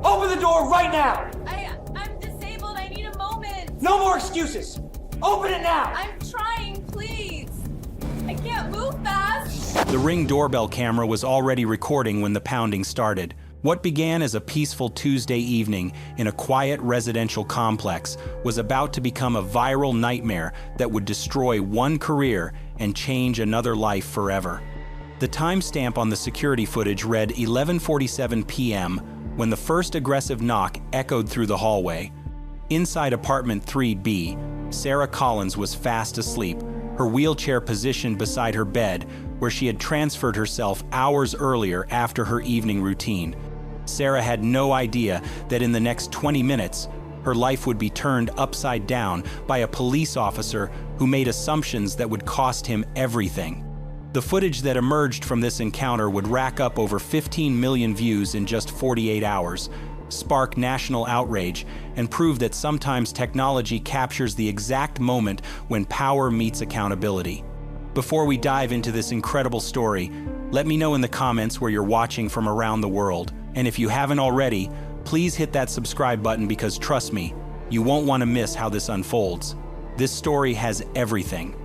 Open the door right now! I'm disabled. I need a moment. No more excuses! Open it now! I'm trying, please. I can't move fast. The Ring doorbell camera was already recording when the pounding started. What began as a peaceful Tuesday evening in a quiet residential complex was about to become a viral nightmare that would destroy one career and change another life forever. The timestamp on the security footage read 11:47 p.m. when the first aggressive knock echoed through the hallway. Inside apartment 3B, Sarah Collins was fast asleep, her wheelchair positioned beside her bed, where she had transferred herself hours earlier after her evening routine. Sarah had no idea that in the next 20 minutes, her life would be turned upside down by a police officer who made assumptions that would cost him everything. The footage that emerged from this encounter would rack up over 15 million views in just 48 hours, spark national outrage, and prove that sometimes technology captures the exact moment when power meets accountability. Before we dive into this incredible story, let me know in the comments where you're watching from around the world. And if you haven't already, please hit that subscribe button because trust me, you won't want to miss how this unfolds. This story has everything: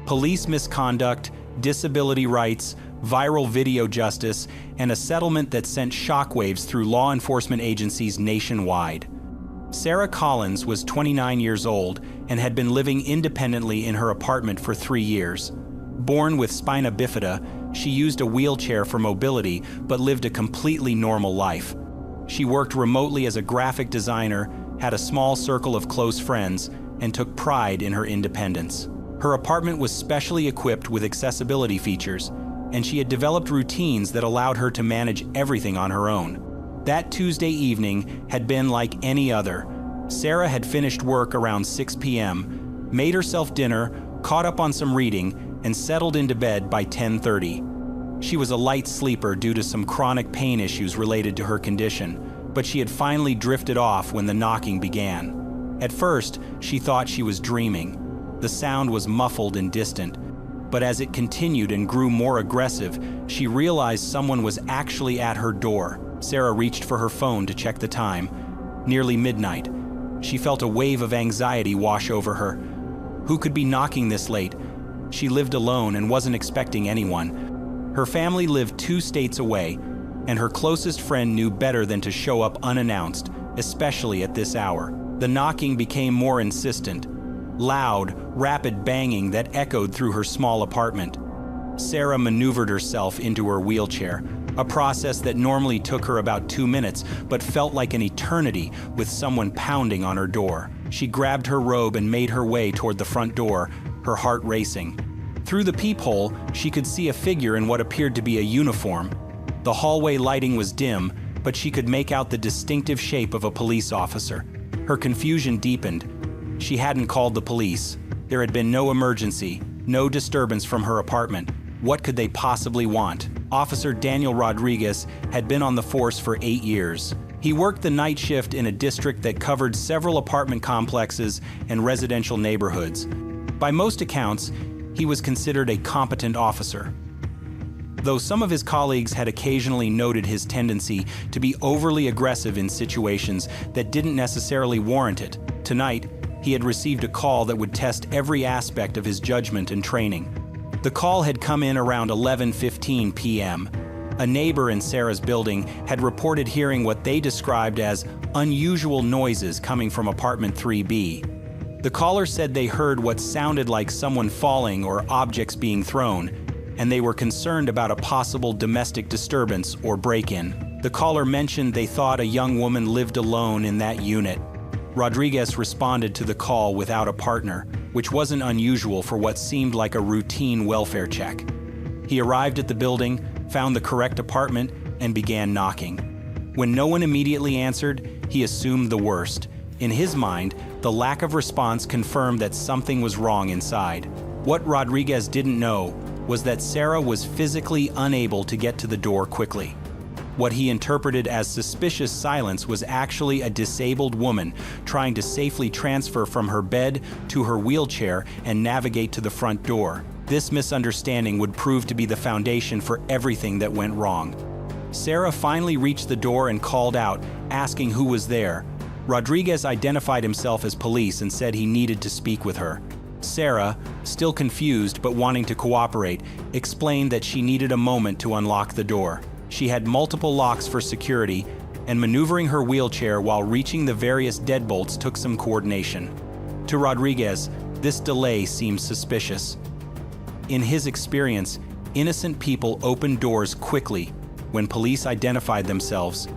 police misconduct, disability rights, viral video justice, and a settlement that sent shockwaves through law enforcement agencies nationwide. Sarah Collins was 29 years old and had been living independently in her apartment for 3 years. Born with spina bifida, she used a wheelchair for mobility but lived a completely normal life. She worked remotely as a graphic designer, had a small circle of close friends, and took pride in her independence. Her apartment was specially equipped with accessibility features, and she had developed routines that allowed her to manage everything on her own. That Tuesday evening had been like any other. Sarah had finished work around 6 p.m., made herself dinner, caught up on some reading, and settled into bed by 10:30. She was a light sleeper due to some chronic pain issues related to her condition, but she had finally drifted off when the knocking began. At first, she thought she was dreaming. The sound was muffled and distant, but as it continued and grew more aggressive, she realized someone was actually at her door. Sarah reached for her phone to check the time. Nearly midnight. She felt a wave of anxiety wash over her. Who could be knocking this late? She lived alone and wasn't expecting anyone. Her family lived 2 states away, and her closest friend knew better than to show up unannounced, especially at this hour. The knocking became more insistent. Loud, rapid banging that echoed through her small apartment. Sarah maneuvered herself into her wheelchair, a process that normally took her about 2 minutes, but felt like an eternity with someone pounding on her door. She grabbed her robe and made her way toward the front door, her heart racing. Through the peephole, she could see a figure in what appeared to be a uniform. The hallway lighting was dim, but she could make out the distinctive shape of a police officer. Her confusion deepened. She hadn't called the police. There had been no emergency, no disturbance from her apartment. What could they possibly want? Officer Daniel Rodriguez had been on the force for 8 years. He worked the night shift in a district that covered several apartment complexes and residential neighborhoods. By most accounts, he was considered a competent officer. Though some of his colleagues had occasionally noted his tendency to be overly aggressive in situations that didn't necessarily warrant it, tonight, he had received a call that would test every aspect of his judgment and training. The call had come in around 11:15 p.m. A neighbor in Sarah's building had reported hearing what they described as unusual noises coming from apartment 3B. The caller said they heard what sounded like someone falling or objects being thrown, and they were concerned about a possible domestic disturbance or break-in. The caller mentioned they thought a young woman lived alone in that unit. Rodriguez responded to the call without a partner, which wasn't unusual for what seemed like a routine welfare check. He arrived at the building, found the correct apartment, and began knocking. When no one immediately answered, he assumed the worst. In his mind, the lack of response confirmed that something was wrong inside. What Rodriguez didn't know was that Sarah was physically unable to get to the door quickly. What he interpreted as suspicious silence was actually a disabled woman trying to safely transfer from her bed to her wheelchair and navigate to the front door. This misunderstanding would prove to be the foundation for everything that went wrong. Sarah finally reached the door and called out, asking who was there. Rodriguez identified himself as police and said he needed to speak with her. Sarah, still confused but wanting to cooperate, explained that she needed a moment to unlock the door. She had multiple locks for security, and maneuvering her wheelchair while reaching the various deadbolts took some coordination. To Rodriguez, this delay seemed suspicious. In his experience, innocent people opened doors quickly when police identified themselves.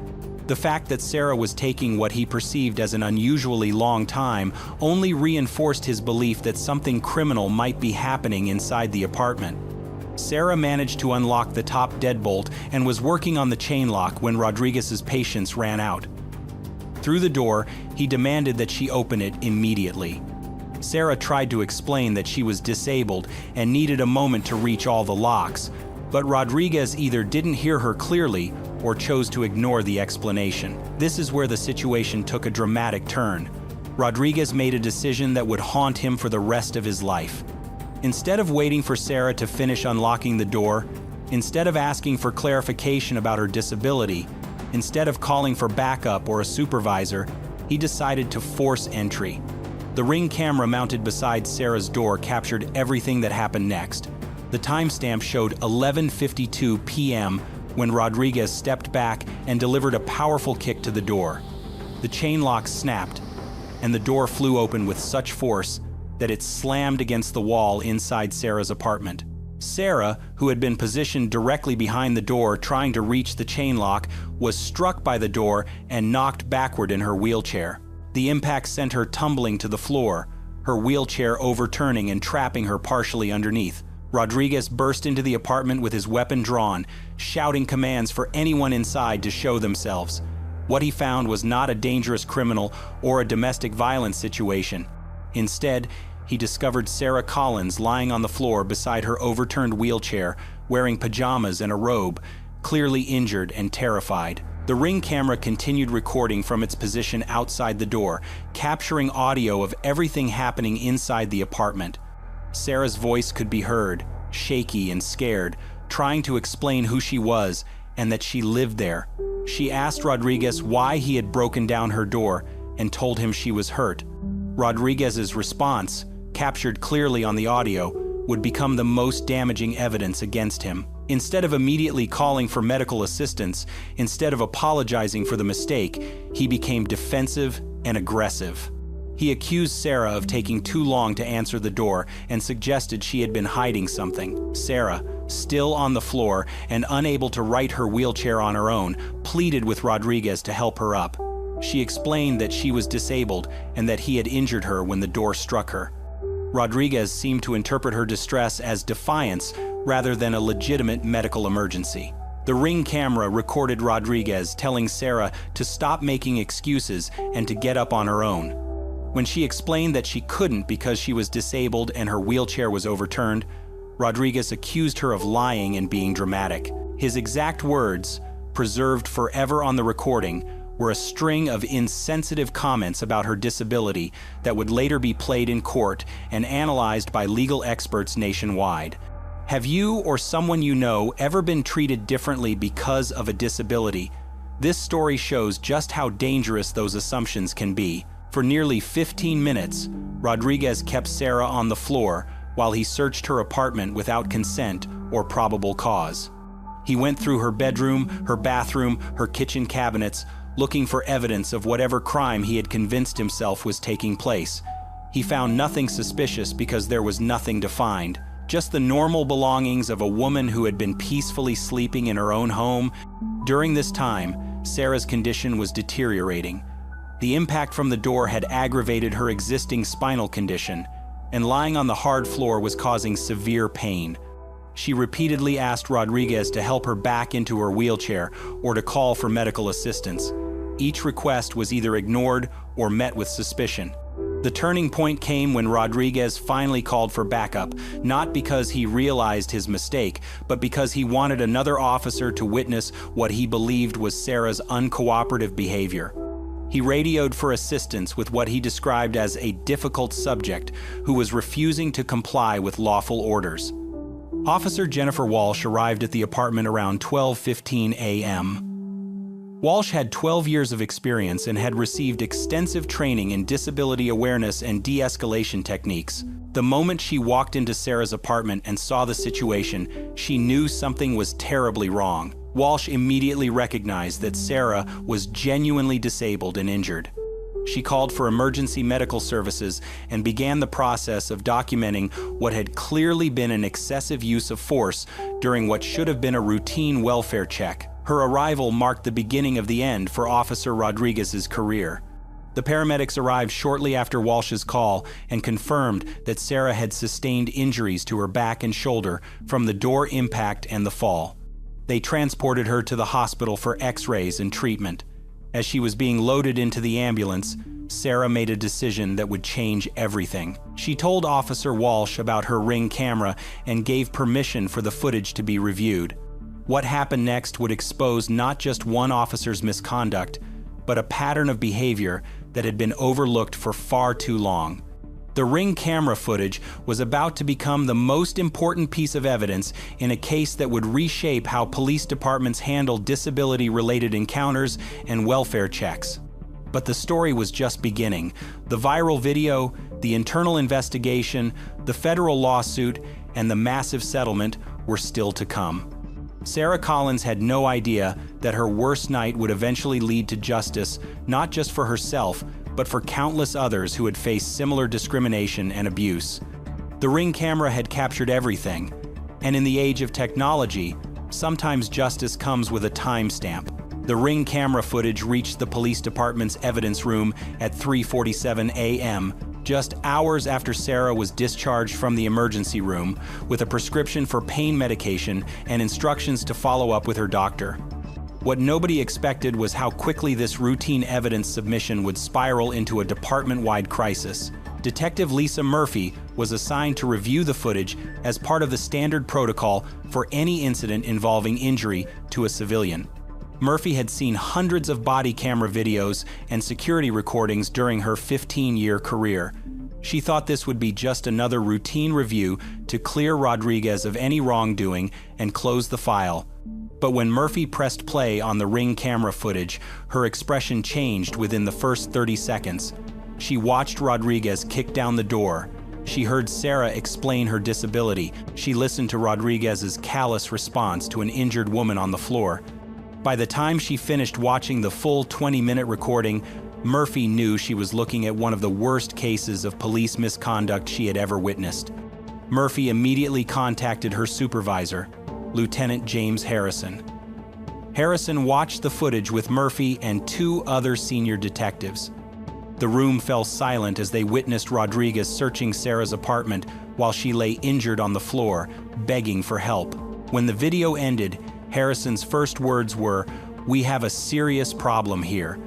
The fact that Sarah was taking what he perceived as an unusually long time only reinforced his belief that something criminal might be happening inside the apartment. Sarah managed to unlock the top deadbolt and was working on the chain lock when Rodriguez's patience ran out. Through the door, he demanded that she open it immediately. Sarah tried to explain that she was disabled and needed a moment to reach all the locks, but Rodriguez either didn't hear her clearly or chose to ignore the explanation. This is where the situation took a dramatic turn. Rodriguez made a decision that would haunt him for the rest of his life. Instead of waiting for Sarah to finish unlocking the door, instead of asking for clarification about her disability, instead of calling for backup or a supervisor, he decided to force entry. The Ring camera mounted beside Sarah's door captured everything that happened next. The timestamp showed 11:52 p.m. when Rodriguez stepped back and delivered a powerful kick to the door. The chain lock snapped, and the door flew open with such force that it slammed against the wall inside Sarah's apartment. Sarah, who had been positioned directly behind the door trying to reach the chain lock, was struck by the door and knocked backward in her wheelchair. The impact sent her tumbling to the floor, her wheelchair overturning and trapping her partially underneath. Rodriguez burst into the apartment with his weapon drawn, shouting commands for anyone inside to show themselves. What he found was not a dangerous criminal or a domestic violence situation. Instead, he discovered Sarah Collins lying on the floor beside her overturned wheelchair, wearing pajamas and a robe, clearly injured and terrified. The Ring camera continued recording from its position outside the door, capturing audio of everything happening inside the apartment. Sarah's voice could be heard, shaky and scared, trying to explain who she was and that she lived there. She asked Rodriguez why he had broken down her door and told him she was hurt. Rodriguez's response, captured clearly on the audio, would become the most damaging evidence against him. Instead of immediately calling for medical assistance, instead of apologizing for the mistake, he became defensive and aggressive. He accused Sarah of taking too long to answer the door and suggested she had been hiding something. Sarah, still on the floor and unable to right her wheelchair on her own, pleaded with Rodriguez to help her up. She explained that she was disabled and that he had injured her when the door struck her. Rodriguez seemed to interpret her distress as defiance rather than a legitimate medical emergency. The Ring camera recorded Rodriguez telling Sarah to stop making excuses and to get up on her own. When she explained that she couldn't because she was disabled and her wheelchair was overturned, Rodriguez accused her of lying and being dramatic. His exact words, preserved forever on the recording, were a string of insensitive comments about her disability that would later be played in court and analyzed by legal experts nationwide. Have you or someone you know ever been treated differently because of a disability? This story shows just how dangerous those assumptions can be. For nearly 15 minutes, Rodriguez kept Sarah on the floor while he searched her apartment without consent or probable cause. He went through her bedroom, her bathroom, her kitchen cabinets, looking for evidence of whatever crime he had convinced himself was taking place. He found nothing suspicious because there was nothing to find. Just the normal belongings of a woman who had been peacefully sleeping in her own home. During this time, Sarah's condition was deteriorating. The impact from the door had aggravated her existing spinal condition, and lying on the hard floor was causing severe pain. She repeatedly asked Rodriguez to help her back into her wheelchair or to call for medical assistance. Each request was either ignored or met with suspicion. The turning point came when Rodriguez finally called for backup, not because he realized his mistake, but because he wanted another officer to witness what he believed was Sarah's uncooperative behavior. He radioed for assistance with what he described as a difficult subject who was refusing to comply with lawful orders. Officer Jennifer Walsh arrived at the apartment around 12:15 a.m. Walsh had 12 years of experience and had received extensive training in disability awareness and de-escalation techniques. The moment she walked into Sarah's apartment and saw the situation, she knew something was terribly wrong. Walsh immediately recognized that Sarah was genuinely disabled and injured. She called for emergency medical services and began the process of documenting what had clearly been an excessive use of force during what should have been a routine welfare check. Her arrival marked the beginning of the end for Officer Rodriguez's career. The paramedics arrived shortly after Walsh's call and confirmed that Sarah had sustained injuries to her back and shoulder from the door impact and the fall. They transported her to the hospital for x-rays and treatment. As she was being loaded into the ambulance, Sarah made a decision that would change everything. She told Officer Walsh about her Ring camera and gave permission for the footage to be reviewed. What happened next would expose not just one officer's misconduct, but a pattern of behavior that had been overlooked for far too long. The Ring camera footage was about to become the most important piece of evidence in a case that would reshape how police departments handle disability-related encounters and welfare checks. But the story was just beginning. The viral video, the internal investigation, the federal lawsuit, and the massive settlement were still to come. Sarah Collins had no idea that her worst night would eventually lead to justice, not just for herself, but for countless others who had faced similar discrimination and abuse. The Ring camera had captured everything, and in the age of technology, sometimes justice comes with a timestamp. The Ring camera footage reached the police department's evidence room at 3:47 a.m., just hours after Sarah was discharged from the emergency room with a prescription for pain medication and instructions to follow up with her doctor. What nobody expected was how quickly this routine evidence submission would spiral into a department-wide crisis. Detective Lisa Murphy was assigned to review the footage as part of the standard protocol for any incident involving injury to a civilian. Murphy had seen hundreds of body camera videos and security recordings during her 15-year career. She thought this would be just another routine review to clear Rodriguez of any wrongdoing and close the file. But when Murphy pressed play on the Ring camera footage, her expression changed within the first 30 seconds. She watched Rodriguez kick down the door. She heard Sarah explain her disability. She listened to Rodriguez's callous response to an injured woman on the floor. By the time she finished watching the full 20-minute recording, Murphy knew she was looking at one of the worst cases of police misconduct she had ever witnessed. Murphy immediately contacted her supervisor, Lieutenant James Harrison. Harrison watched the footage with Murphy and two other senior detectives. The room fell silent as they witnessed Rodriguez searching Sarah's apartment while she lay injured on the floor, begging for help. When the video ended, Harrison's first words were, "We have a serious problem here."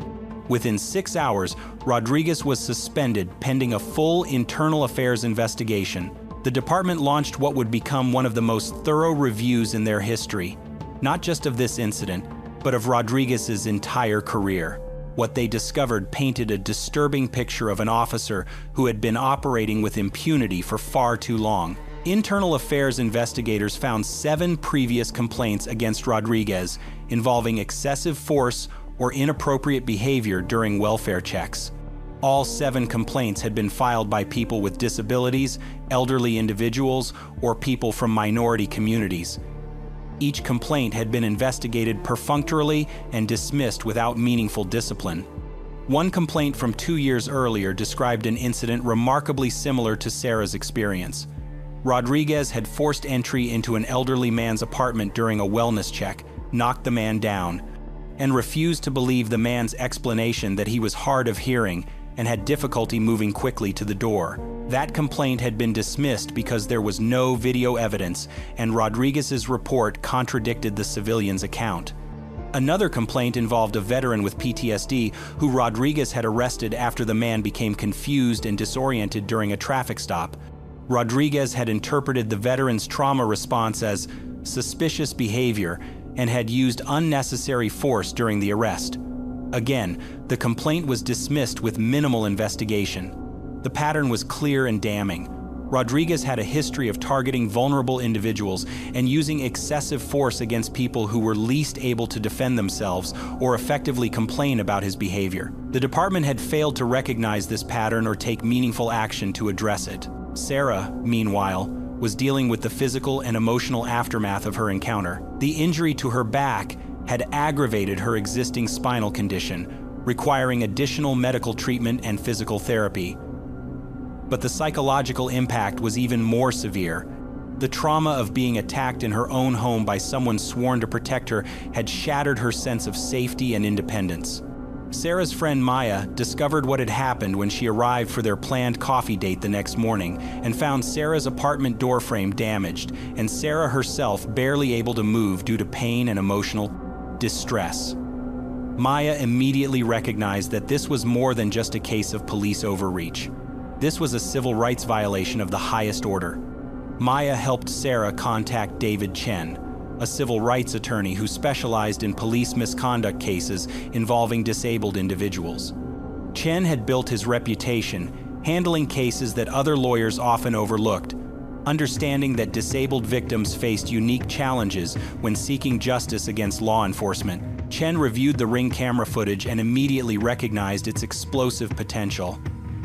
Within 6 hours, Rodriguez was suspended pending a full internal affairs investigation. The department launched what would become one of the most thorough reviews in their history, not just of this incident, but of Rodriguez's entire career. What they discovered painted a disturbing picture of an officer who had been operating with impunity for far too long. Internal affairs investigators found 7 previous complaints against Rodriguez involving excessive force or inappropriate behavior during welfare checks. All 7 complaints had been filed by people with disabilities, elderly individuals, or people from minority communities. Each complaint had been investigated perfunctorily and dismissed without meaningful discipline. One complaint from 2 years earlier described an incident remarkably similar to Sarah's experience. Rodriguez had forced entry into an elderly man's apartment during a wellness check, knocked the man down, and refused to believe the man's explanation that he was hard of hearing and had difficulty moving quickly to the door. That complaint had been dismissed because there was no video evidence, and Rodriguez's report contradicted the civilian's account. Another complaint involved a veteran with PTSD who Rodriguez had arrested after the man became confused and disoriented during a traffic stop. Rodriguez had interpreted the veteran's trauma response as suspicious behavior and had used unnecessary force during the arrest. Again, the complaint was dismissed with minimal investigation. The pattern was clear and damning. Rodriguez had a history of targeting vulnerable individuals and using excessive force against people who were least able to defend themselves or effectively complain about his behavior. The department had failed to recognize this pattern or take meaningful action to address it. Sarah, meanwhile, was dealing with the physical and emotional aftermath of her encounter. The injury to her back had aggravated her existing spinal condition, requiring additional medical treatment and physical therapy. But the psychological impact was even more severe. The trauma of being attacked in her own home by someone sworn to protect her had shattered her sense of safety and independence. Sarah's friend Maya discovered what had happened when she arrived for their planned coffee date the next morning and found Sarah's apartment doorframe damaged and Sarah herself barely able to move due to pain and emotional distress. Maya immediately recognized that this was more than just a case of police overreach. This was a civil rights violation of the highest order. Maya helped Sarah contact David Chen, a civil rights attorney who specialized in police misconduct cases involving disabled individuals. Chen had built his reputation handling cases that other lawyers often overlooked, understanding that disabled victims faced unique challenges when seeking justice against law enforcement. Chen reviewed the Ring camera footage and immediately recognized its explosive potential.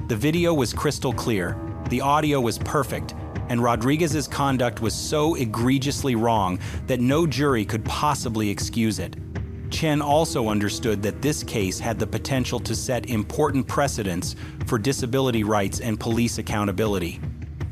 The video was crystal clear, the audio was perfect, and Rodriguez's conduct was so egregiously wrong that no jury could possibly excuse it. Chen also understood that this case had the potential to set important precedents for disability rights and police accountability.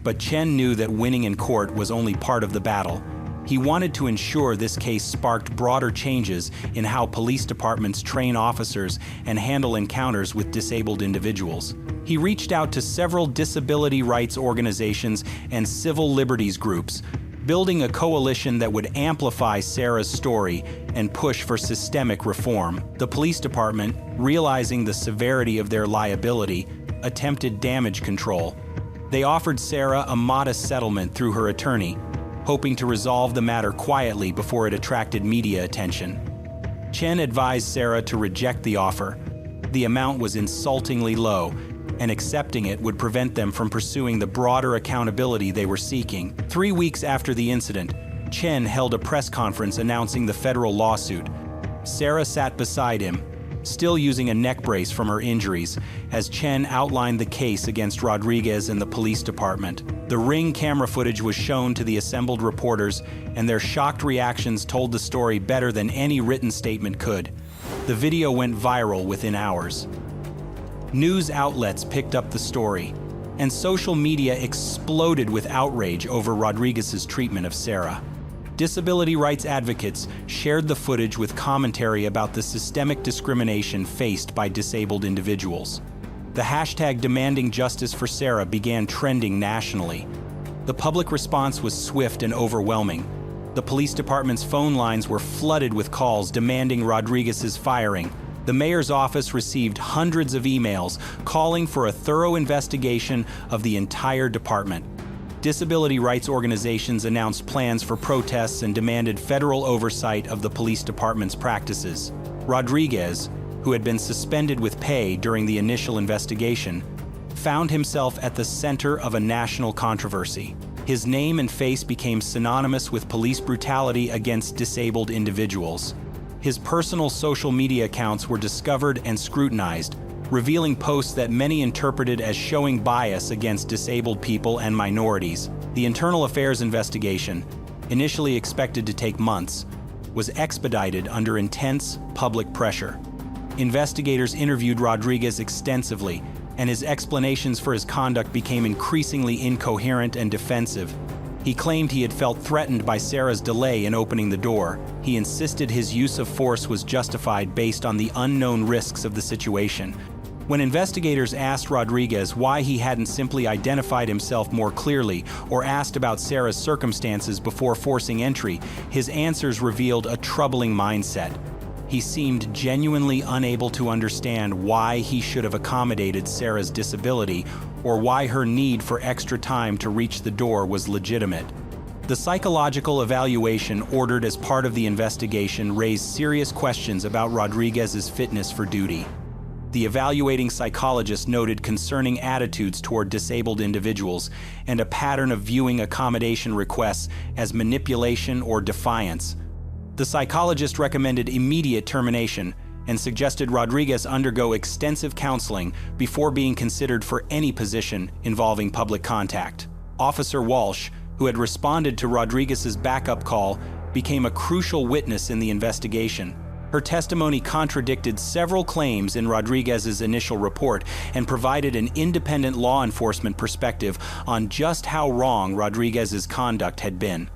But Chen knew that winning in court was only part of the battle. He wanted to ensure this case sparked broader changes in how police departments train officers and handle encounters with disabled individuals. He reached out to several disability rights organizations and civil liberties groups, building a coalition that would amplify Sarah's story and push for systemic reform. The police department, realizing the severity of their liability, attempted damage control. They offered Sarah a modest settlement through her attorney, hoping to resolve the matter quietly before it attracted media attention. Chen advised Sarah to reject the offer. The amount was insultingly low, and accepting it would prevent them from pursuing the broader accountability they were seeking. 3 weeks after the incident, Chen held a press conference announcing the federal lawsuit. Sarah sat beside him, still using a neck brace from her injuries, as Chen outlined the case against Rodriguez and the police department. The Ring camera footage was shown to the assembled reporters, and their shocked reactions told the story better than any written statement could. The video went viral within hours. News outlets picked up the story, and social media exploded with outrage over Rodriguez's treatment of Sarah. Disability rights advocates shared the footage with commentary about the systemic discrimination faced by disabled individuals. The hashtag demanding justice for Sarah began trending nationally. The public response was swift and overwhelming. The police department's phone lines were flooded with calls demanding Rodriguez's firing. The mayor's office received hundreds of emails calling for a thorough investigation of the entire department. Disability rights organizations announced plans for protests and demanded federal oversight of the police department's practices. Rodriguez, who had been suspended with pay during the initial investigation, found himself at the center of a national controversy. His name and face became synonymous with police brutality against disabled individuals. His personal social media accounts were discovered and scrutinized, revealing posts that many interpreted as showing bias against disabled people and minorities. The internal affairs investigation, initially expected to take months, was expedited under intense public pressure. Investigators interviewed Rodriguez extensively, and his explanations for his conduct became increasingly incoherent and defensive. He claimed he had felt threatened by Sarah's delay in opening the door. He insisted his use of force was justified based on the unknown risks of the situation. When investigators asked Rodriguez why he hadn't simply identified himself more clearly or asked about Sarah's circumstances before forcing entry, his answers revealed a troubling mindset. He seemed genuinely unable to understand why he should have accommodated Sarah's disability or why her need for extra time to reach the door was legitimate. The psychological evaluation ordered as part of the investigation raised serious questions about Rodriguez's fitness for duty. the evaluating psychologist noted concerning attitudes toward disabled individuals and a pattern of viewing accommodation requests as manipulation or defiance. The psychologist recommended immediate termination and suggested Rodriguez undergo extensive counseling before being considered for any position involving public contact. Officer Walsh, who had responded to Rodriguez's backup call, became a crucial witness in the investigation. Her testimony contradicted several claims in Rodriguez's initial report and provided an independent law enforcement perspective on just how wrong Rodriguez's conduct had been.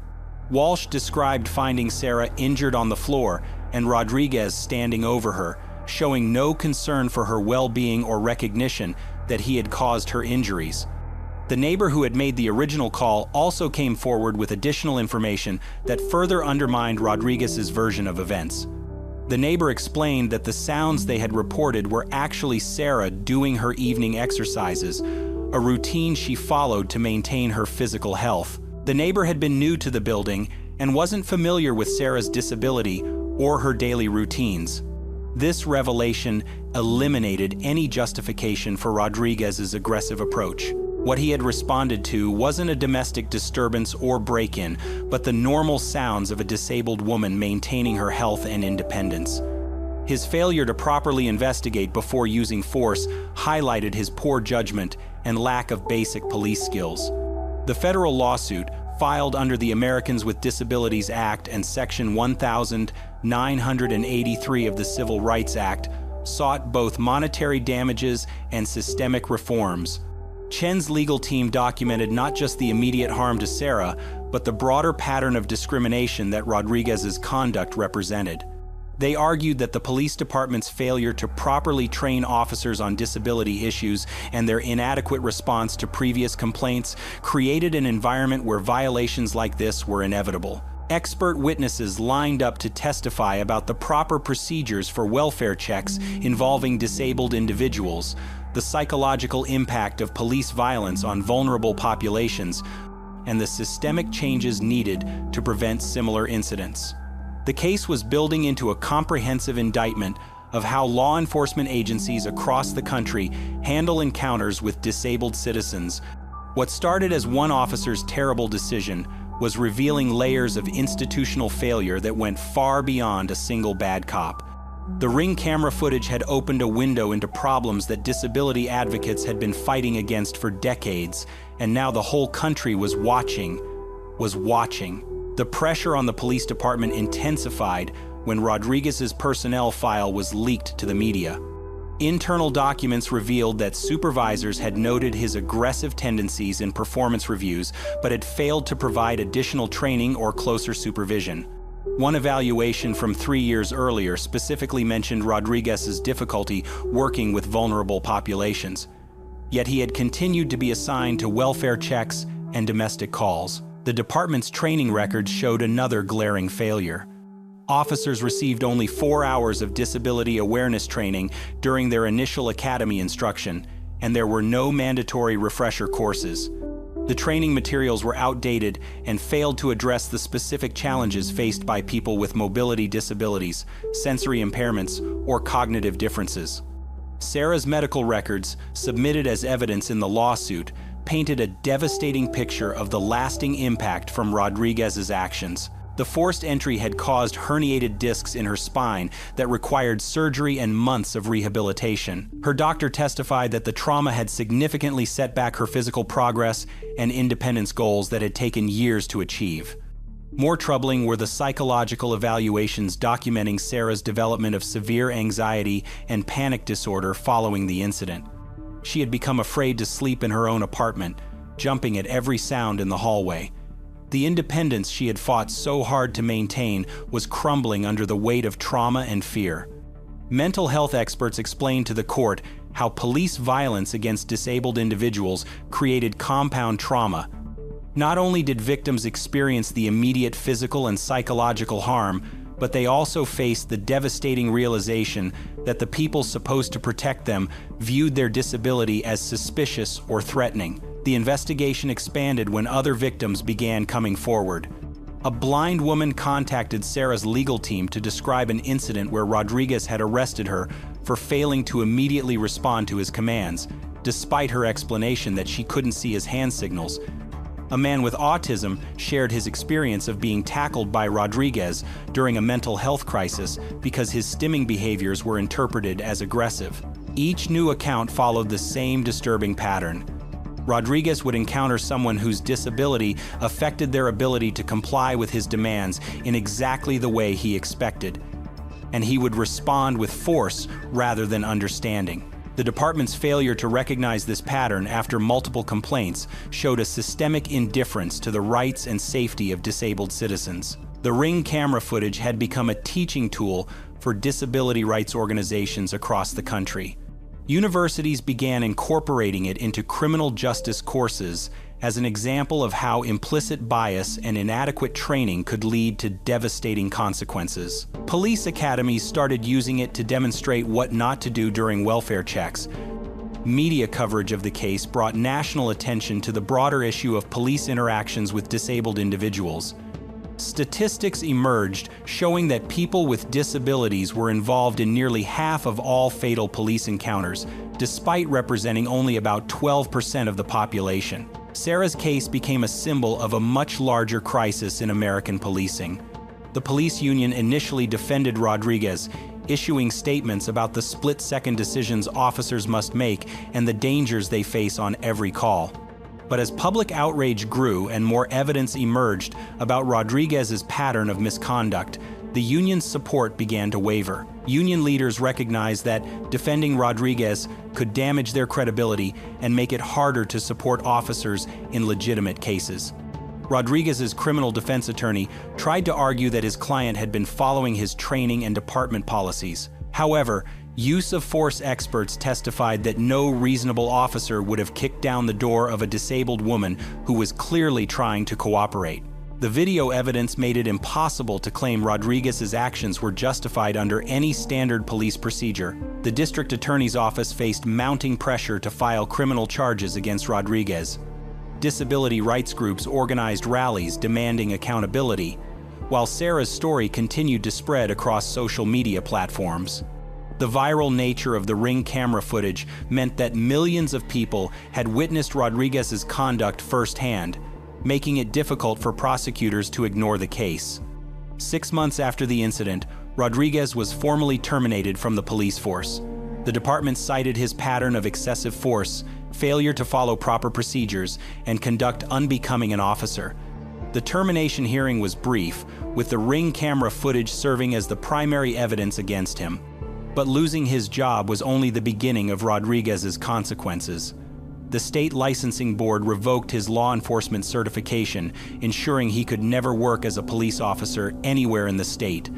Walsh described finding Sarah injured on the floor and Rodriguez standing over her, showing no concern for her well-being or recognition that he had caused her injuries. The neighbor who had made the original call also came forward with additional information that further undermined Rodriguez's version of events. The neighbor explained that the sounds they had reported were actually Sarah doing her evening exercises, a routine she followed to maintain her physical health. The neighbor had been new to the building and wasn't familiar with Sarah's disability or her daily routines. This revelation eliminated any justification for Rodriguez's aggressive approach. What he had responded to wasn't a domestic disturbance or break-in, but the normal sounds of a disabled woman maintaining her health and independence. His failure to properly investigate before using force highlighted his poor judgment and lack of basic police skills. The federal lawsuit, filed under the Americans with Disabilities Act and Section 1983 of the Civil Rights Act, sought both monetary damages and systemic reforms. Chen's legal team documented not just the immediate harm to Sarah, but the broader pattern of discrimination that Rodriguez's conduct represented. They argued that the police department's failure to properly train officers on disability issues and their inadequate response to previous complaints created an environment where violations like this were inevitable. Expert witnesses lined up to testify about the proper procedures for welfare checks involving disabled individuals, the psychological impact of police violence on vulnerable populations, and the systemic changes needed to prevent similar incidents. The case was building into a comprehensive indictment of how law enforcement agencies across the country handle encounters with disabled citizens. What started as one officer's terrible decision was revealing layers of institutional failure that went far beyond a single bad cop. The Ring camera footage had opened a window into problems that disability advocates had been fighting against for decades, and now the whole country was watching. The pressure on the police department intensified when Rodriguez's personnel file was leaked to the media. Internal documents revealed that supervisors had noted his aggressive tendencies in performance reviews, but had failed to provide additional training or closer supervision. One evaluation from 3 years earlier specifically mentioned Rodriguez's difficulty working with vulnerable populations. Yet he had continued to be assigned to welfare checks and domestic calls. The department's training records showed another glaring failure. Officers received only 4 hours of disability awareness training during their initial academy instruction, and there were no mandatory refresher courses. The training materials were outdated and failed to address the specific challenges faced by people with mobility disabilities, sensory impairments, or cognitive differences. Sarah's medical records, submitted as evidence in the lawsuit, painted a devastating picture of the lasting impact from Rodriguez's actions. The forced entry had caused herniated discs in her spine that required surgery and months of rehabilitation. Her doctor testified that the trauma had significantly set back her physical progress and independence goals that had taken years to achieve. More troubling were the psychological evaluations documenting Sarah's development of severe anxiety and panic disorder following the incident. She had become afraid to sleep in her own apartment, jumping at every sound in the hallway. The independence she had fought so hard to maintain was crumbling under the weight of trauma and fear. Mental health experts explained to the court how police violence against disabled individuals created compound trauma. Not only did victims experience the immediate physical and psychological harm, but they also faced the devastating realization that the people supposed to protect them viewed their disability as suspicious or threatening. The investigation expanded when other victims began coming forward. A blind woman contacted Sarah's legal team to describe an incident where Rodriguez had arrested her for failing to immediately respond to his commands, despite her explanation that she couldn't see his hand signals. A man with autism shared his experience of being tackled by Rodriguez during a mental health crisis because his stimming behaviors were interpreted as aggressive. Each new account followed the same disturbing pattern. Rodriguez would encounter someone whose disability affected their ability to comply with his demands in exactly the way he expected, and he would respond with force rather than understanding. The department's failure to recognize this pattern after multiple complaints showed a systemic indifference to the rights and safety of disabled citizens. The Ring camera footage had become a teaching tool for disability rights organizations across the country. Universities began incorporating it into criminal justice courses as an example of how implicit bias and inadequate training could lead to devastating consequences. Police academies started using it to demonstrate what not to do during welfare checks. Media coverage of the case brought national attention to the broader issue of police interactions with disabled individuals. Statistics emerged showing that people with disabilities were involved in nearly half of all fatal police encounters, despite representing only about 12% of the population. Sarah's case became a symbol of a much larger crisis in American policing. The police union initially defended Rodriguez, issuing statements about the split-second decisions officers must make and the dangers they face on every call. But as public outrage grew and more evidence emerged about Rodriguez's pattern of misconduct, the union's support began to waver. Union leaders recognized that defending Rodriguez could damage their credibility and make it harder to support officers in legitimate cases. Rodriguez's criminal defense attorney tried to argue that his client had been following his training and department policies. However, use of force experts testified that no reasonable officer would have kicked down the door of a disabled woman who was clearly trying to cooperate. The video evidence made it impossible to claim Rodriguez's actions were justified under any standard police procedure. The district attorney's office faced mounting pressure to file criminal charges against Rodriguez. Disability rights groups organized rallies demanding accountability, while Sarah's story continued to spread across social media platforms. The viral nature of the Ring camera footage meant that millions of people had witnessed Rodriguez's conduct firsthand, making it difficult for prosecutors to ignore the case. 6 months after the incident, Rodriguez was formally terminated from the police force. The department cited his pattern of excessive force, failure to follow proper procedures, and conduct unbecoming an officer. The termination hearing was brief, with the Ring camera footage serving as the primary evidence against him. But losing his job was only the beginning of Rodriguez's consequences. The state licensing board revoked his law enforcement certification, ensuring he could never work as a police officer anywhere in the state.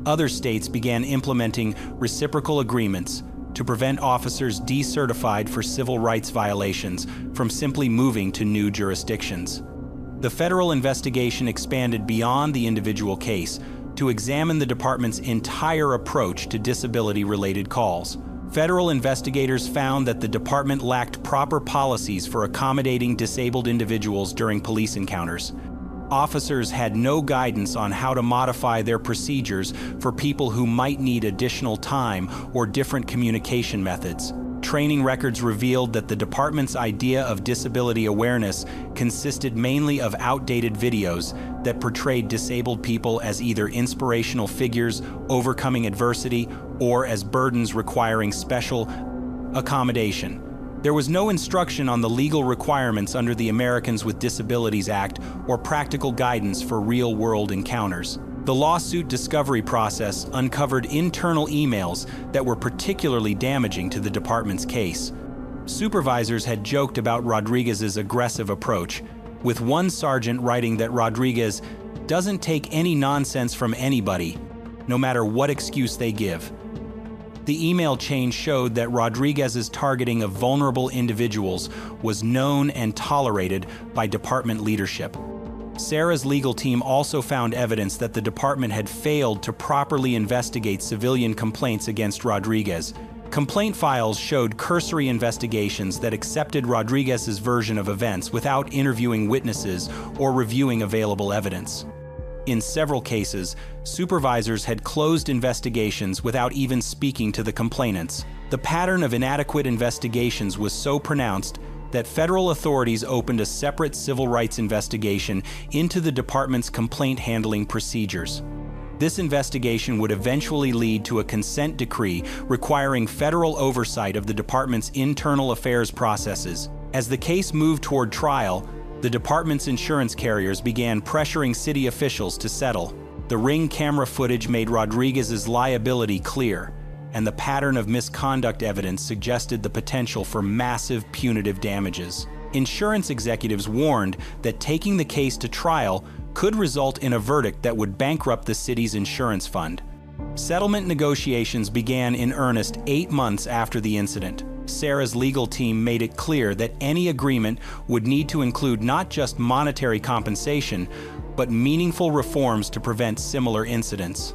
Other states began implementing reciprocal agreements to prevent officers decertified for civil rights violations from simply moving to new jurisdictions. The federal investigation expanded beyond the individual case to examine the department's entire approach to disability-related calls. Federal investigators found that the department lacked proper policies for accommodating disabled individuals during police encounters. Officers had no guidance on how to modify their procedures for people who might need additional time or different communication methods. Training records revealed that the department's idea of disability awareness consisted mainly of outdated videos that portrayed disabled people as either inspirational figures overcoming adversity or as burdens requiring special accommodation. There was no instruction on the legal requirements under the Americans with Disabilities Act or practical guidance for real-world encounters. The lawsuit discovery process uncovered internal emails that were particularly damaging to the department's case. Supervisors had joked about Rodriguez's aggressive approach, with one sergeant writing that Rodriguez doesn't take any nonsense from anybody, no matter what excuse they give. The email chain showed that Rodriguez's targeting of vulnerable individuals was known and tolerated by department leadership. Sarah's legal team also found evidence that the department had failed to properly investigate civilian complaints against Rodriguez. Complaint files showed cursory investigations that accepted Rodriguez's version of events without interviewing witnesses or reviewing available evidence. In several cases, supervisors had closed investigations without even speaking to the complainants. The pattern of inadequate investigations was so pronounced that federal authorities opened a separate civil rights investigation into the department's complaint handling procedures. This investigation would eventually lead to a consent decree requiring federal oversight of the department's internal affairs processes. As the case moved toward trial, the department's insurance carriers began pressuring city officials to settle. The Ring camera footage made Rodriguez's liability clear, and the pattern of misconduct evidence suggested the potential for massive punitive damages. Insurance executives warned that taking the case to trial could result in a verdict that would bankrupt the city's insurance fund. Settlement negotiations began in earnest 8 months after the incident. Sarah's legal team made it clear that any agreement would need to include not just monetary compensation, but meaningful reforms to prevent similar incidents.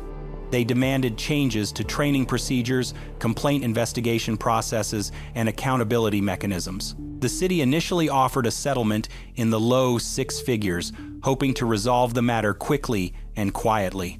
They demanded changes to training procedures, complaint investigation processes, and accountability mechanisms. The city initially offered a settlement in the low 6 figures, hoping to resolve the matter quickly and quietly.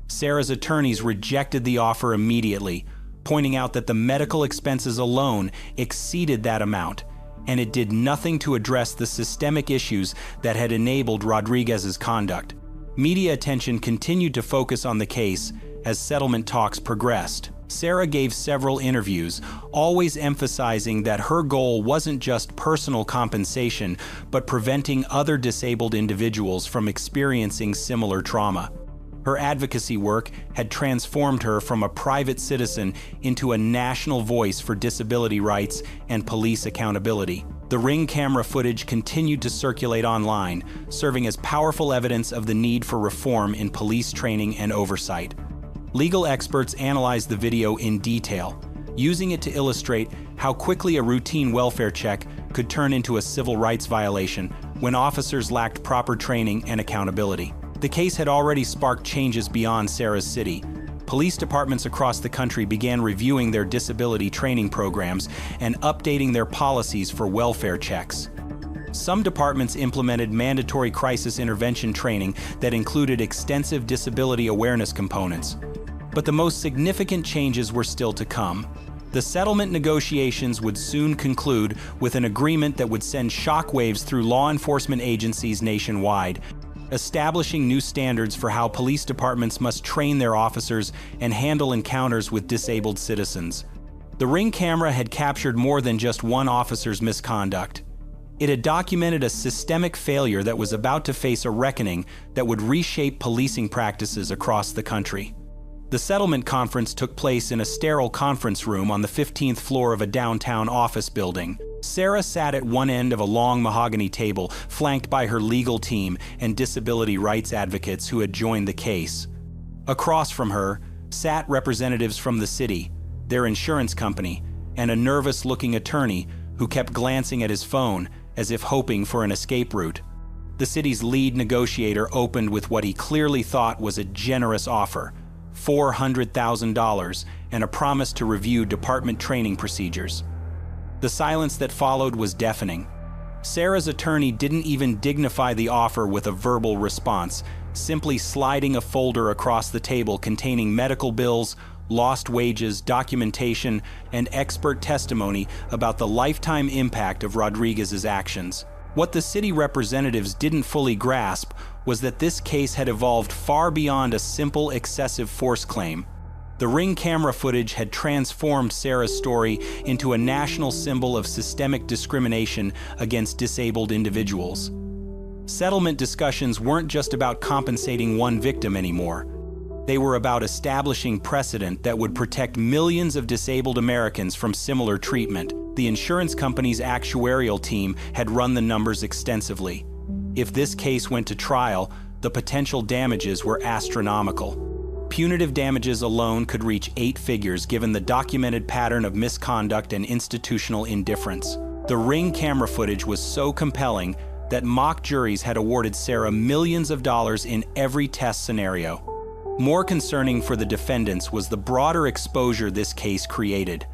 Sarah's attorneys rejected the offer immediately, pointing out that the medical expenses alone exceeded that amount, and it did nothing to address the systemic issues that had enabled Rodriguez's conduct. Media attention continued to focus on the case as settlement talks progressed. Sarah gave several interviews, always emphasizing that her goal wasn't just personal compensation, but preventing other disabled individuals from experiencing similar trauma. Her advocacy work had transformed her from a private citizen into a national voice for disability rights and police accountability. The Ring camera footage continued to circulate online, serving as powerful evidence of the need for reform in police training and oversight. Legal experts analyzed the video in detail, using it to illustrate how quickly a routine welfare check could turn into a civil rights violation when officers lacked proper training and accountability. The case had already sparked changes beyond Sarah's city. Police departments across the country began reviewing their disability training programs and updating their policies for welfare checks. Some departments implemented mandatory crisis intervention training that included extensive disability awareness components. But the most significant changes were still to come. The settlement negotiations would soon conclude with an agreement that would send shockwaves through law enforcement agencies nationwide, establishing new standards for how police departments must train their officers and handle encounters with disabled citizens. The Ring camera had captured more than just one officer's misconduct. It had documented a systemic failure that was about to face a reckoning that would reshape policing practices across the country. The settlement conference took place in a sterile conference room on the 15th floor of a downtown office building. Sarah sat at one end of a long mahogany table, flanked by her legal team and disability rights advocates who had joined the case. Across from her sat representatives from the city, their insurance company, and a nervous-looking attorney who kept glancing at his phone as if hoping for an escape route. The city's lead negotiator opened with what he clearly thought was a generous offer: $400,000 and a promise to review department training procedures. The silence that followed was deafening. Sarah's attorney didn't even dignify the offer with a verbal response, simply sliding a folder across the table containing medical bills, lost wages, documentation, and expert testimony about the lifetime impact of Rodriguez's actions. What the city representatives didn't fully grasp was that this case had evolved far beyond a simple excessive force claim. The Ring camera footage had transformed Sarah's story into a national symbol of systemic discrimination against disabled individuals. Settlement discussions weren't just about compensating one victim anymore. They were about establishing precedent that would protect millions of disabled Americans from similar treatment. The insurance company's actuarial team had run the numbers extensively. If this case went to trial, the potential damages were astronomical. Punitive damages alone could reach 8 figures given the documented pattern of misconduct and institutional indifference. The Ring camera footage was so compelling that mock juries had awarded Sarah millions of dollars in every test scenario. More concerning for the defendants was the broader exposure this case created.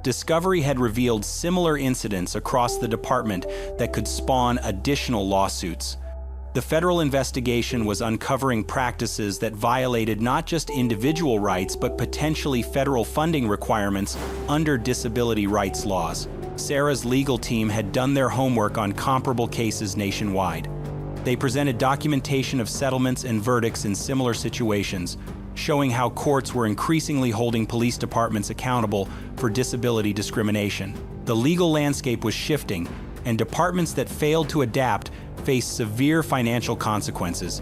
Discovery had revealed similar incidents across the department that could spawn additional lawsuits. The federal investigation was uncovering practices that violated not just individual rights but potentially federal funding requirements under disability rights laws. Sarah's legal team had done their homework on comparable cases nationwide. They presented documentation of settlements and verdicts in similar situations, showing how courts were increasingly holding police departments accountable for disability discrimination. The legal landscape was shifting, and departments that failed to adapt faced severe financial consequences.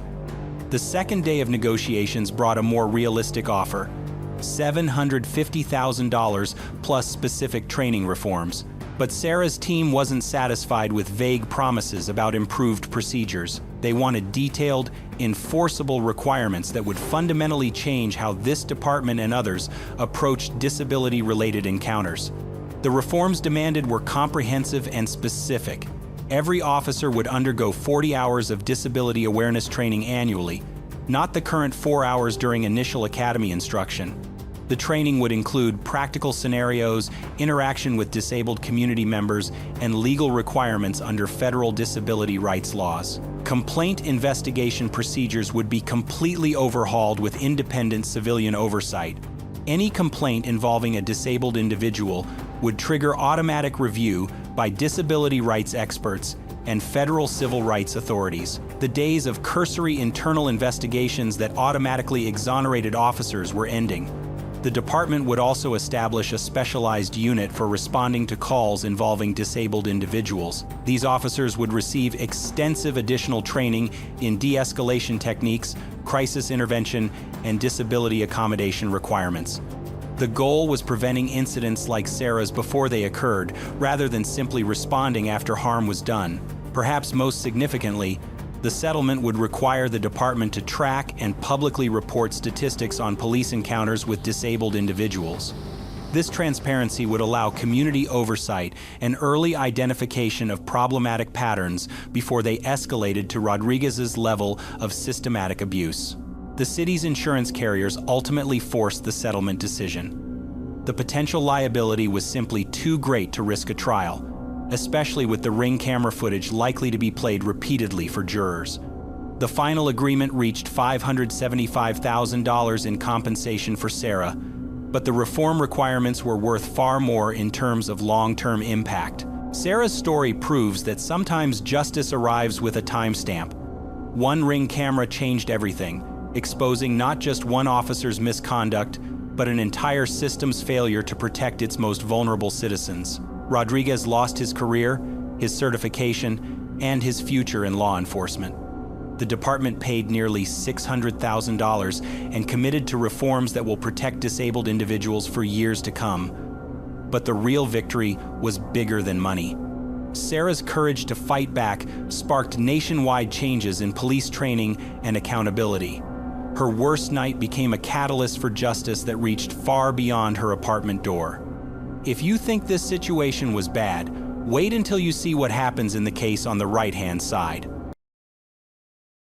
The second day of negotiations brought a more realistic offer: $750,000 plus specific training reforms. But Sarah's team wasn't satisfied with vague promises about improved procedures. They wanted detailed, enforceable requirements that would fundamentally change how this department and others approached disability-related encounters. The reforms demanded were comprehensive and specific. Every officer would undergo 40 hours of disability awareness training annually, not the current 4 hours during initial academy instruction. The training would include practical scenarios, interaction with disabled community members, and legal requirements under federal disability rights laws. Complaint investigation procedures would be completely overhauled with independent civilian oversight. Any complaint involving a disabled individual would trigger automatic review by disability rights experts and federal civil rights authorities. The days of cursory internal investigations that automatically exonerated officers were ending. The department would also establish a specialized unit for responding to calls involving disabled individuals. These officers would receive extensive additional training in de-escalation techniques, crisis intervention, and disability accommodation requirements. The goal was preventing incidents like Sarah's before they occurred, rather than simply responding after harm was done. Perhaps most significantly, the settlement would require the department to track and publicly report statistics on police encounters with disabled individuals. This transparency would allow community oversight and early identification of problematic patterns before they escalated to Rodriguez's level of systematic abuse. The city's insurance carriers ultimately forced the settlement decision. The potential liability was simply too great to risk a trial, especially with the Ring camera footage likely to be played repeatedly for jurors. The final agreement reached $575,000 in compensation for Sarah, but the reform requirements were worth far more in terms of long-term impact. Sarah's story proves that sometimes justice arrives with a timestamp. One Ring camera changed everything, exposing not just one officer's misconduct, but an entire system's failure to protect its most vulnerable citizens. Rodriguez lost his career, his certification, and his future in law enforcement. The department paid nearly $600,000 and committed to reforms that will protect disabled individuals for years to come. But the real victory was bigger than money. Sarah's courage to fight back sparked nationwide changes in police training and accountability. Her worst night became a catalyst for justice that reached far beyond her apartment door. If you think this situation was bad, wait until you see what happens in the case on the right-hand side.